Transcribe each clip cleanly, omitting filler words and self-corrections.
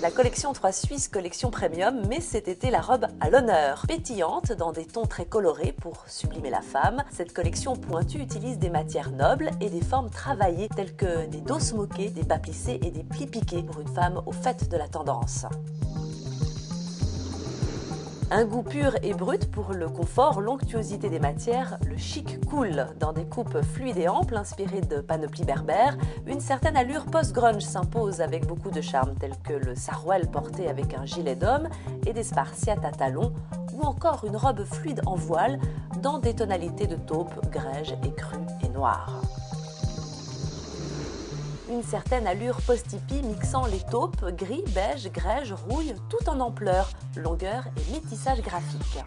La collection 3 Suisses, collection premium, met cet été la robe à l'honneur. Pétillante, dans des tons très colorés pour sublimer la femme, cette collection pointue utilise des matières nobles et des formes travaillées telles que des dos smokés, des bas plissés et des plis piqués pour une femme au fait de la tendance. Un goût pur et brut pour le confort, l'onctuosité des matières, le chic cool dans des coupes fluides et amples inspirées de panoplies berbères. Une certaine allure post-grunge s'impose avec beaucoup de charme tels que le sarouel porté avec un gilet d'homme et des spartiates à talons ou encore une robe fluide en voile dans des tonalités de taupe, grège, écru et noir. Une certaine allure post-hippie mixant les taupes, gris, beige, grège, rouille, tout en ampleur, longueur et métissage graphique.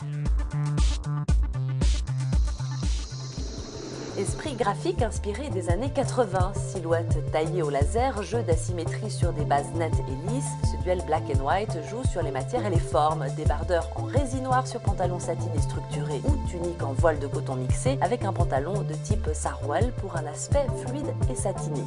Esprit graphique inspiré des années 80, silhouette taillée au laser, jeu d'asymétrie sur des bases nettes et lisses, ce duel black and white joue sur les matières et les formes, débardeur en résinoir sur pantalon satiné structuré ou tunique en voile de coton mixé avec un pantalon de type sarouel pour un aspect fluide et satiné.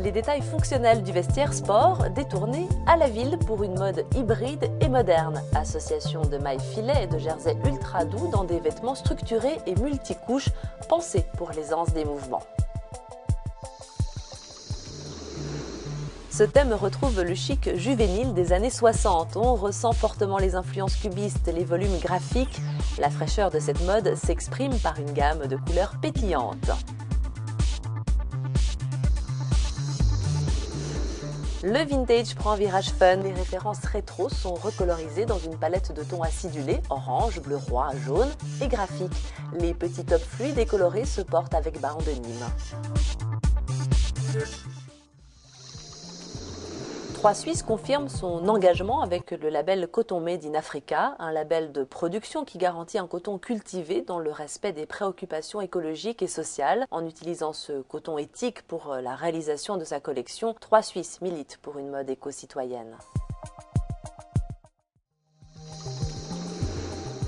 Les détails fonctionnels du vestiaire sport détournés à la ville pour une mode hybride et moderne. Association de mailles filets et de jerseys ultra doux dans des vêtements structurés et multicouches pensés pour l'aisance des mouvements. Ce thème retrouve le chic juvénile des années 60. On ressent fortement les influences cubistes, les volumes graphiques. La fraîcheur de cette mode s'exprime par une gamme de couleurs pétillantes. Le vintage prend un virage fun, les références rétro sont recolorisées dans une palette de tons acidulés, orange, bleu roi, jaune et graphique. Les petits tops fluides et colorés se portent avec bas en denim. 3 Suisses confirme son engagement avec le label Coton Made in Africa, un label de production qui garantit un coton cultivé dans le respect des préoccupations écologiques et sociales. En utilisant ce coton éthique pour la réalisation de sa collection, 3 Suisses militent pour une mode éco-citoyenne.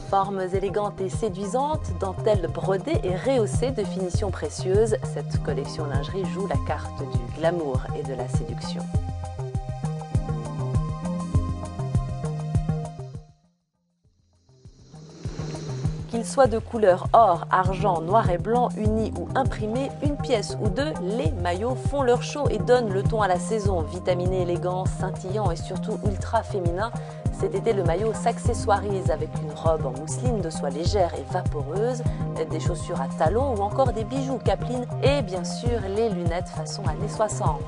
Formes élégantes et séduisantes, dentelles brodées et rehaussées de finitions précieuses, cette collection lingerie joue la carte du glamour et de la séduction. Qu'ils soient de couleur or, argent, noir et blanc, unis ou imprimés, une pièce ou deux, les maillots font leur show et donnent le ton à la saison. Vitaminé, élégant, scintillant et surtout ultra féminin, cet été le maillot s'accessoirise avec une robe en mousseline de soie légère et vaporeuse, des chaussures à talons ou encore des bijoux capeline et bien sûr les lunettes façon années 60.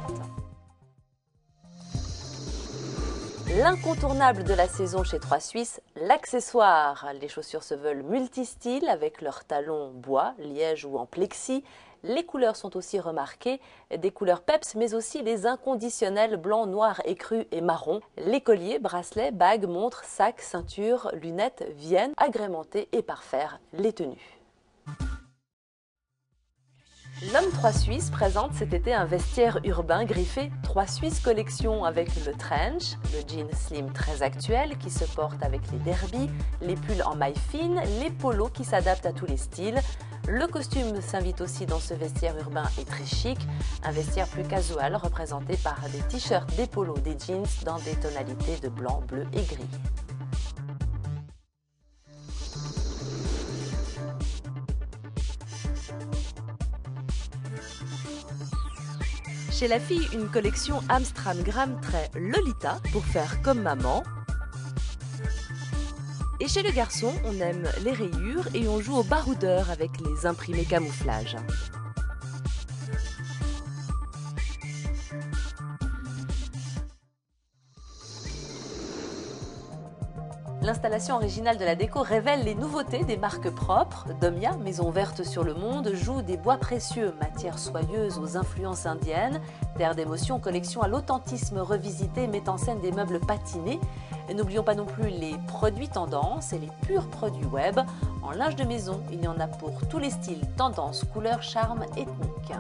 L'incontournable de la saison chez 3 Suisses, l'accessoire. Les chaussures se veulent multistyles avec leurs talons bois, liège ou en plexi. Les couleurs sont aussi remarquées, des couleurs peps mais aussi les inconditionnels blanc, noir, écru et marron. Les colliers, bracelets, bagues, montres, sacs, ceintures, lunettes viennent agrémenter et parfaire les tenues. L'Homme 3 Suisses présente cet été un vestiaire urbain griffé 3 Suisses collection avec le trench, le jean slim très actuel qui se porte avec les derbies, les pulls en maille fine, les polos qui s'adaptent à tous les styles. Le costume s'invite aussi dans ce vestiaire urbain et très chic, un vestiaire plus casual représenté par des t-shirts, des polos, des jeans dans des tonalités de blanc, bleu et gris. Chez la fille, une collection Amstramgram très Lolita pour faire comme maman. Et chez le garçon, on aime les rayures et on joue au baroudeur avec les imprimés camouflage. L'installation originale de la déco révèle les nouveautés des marques propres. Domia, maison verte sur le monde, joue des bois précieux, matières soyeuses aux influences indiennes. Terre d'émotion, collection à l'authentisme revisité, met en scène des meubles patinés. N'oublions pas non plus les produits tendances et les purs produits web. En linge de maison, il y en a pour tous les styles, tendances, couleurs, charme ethnique.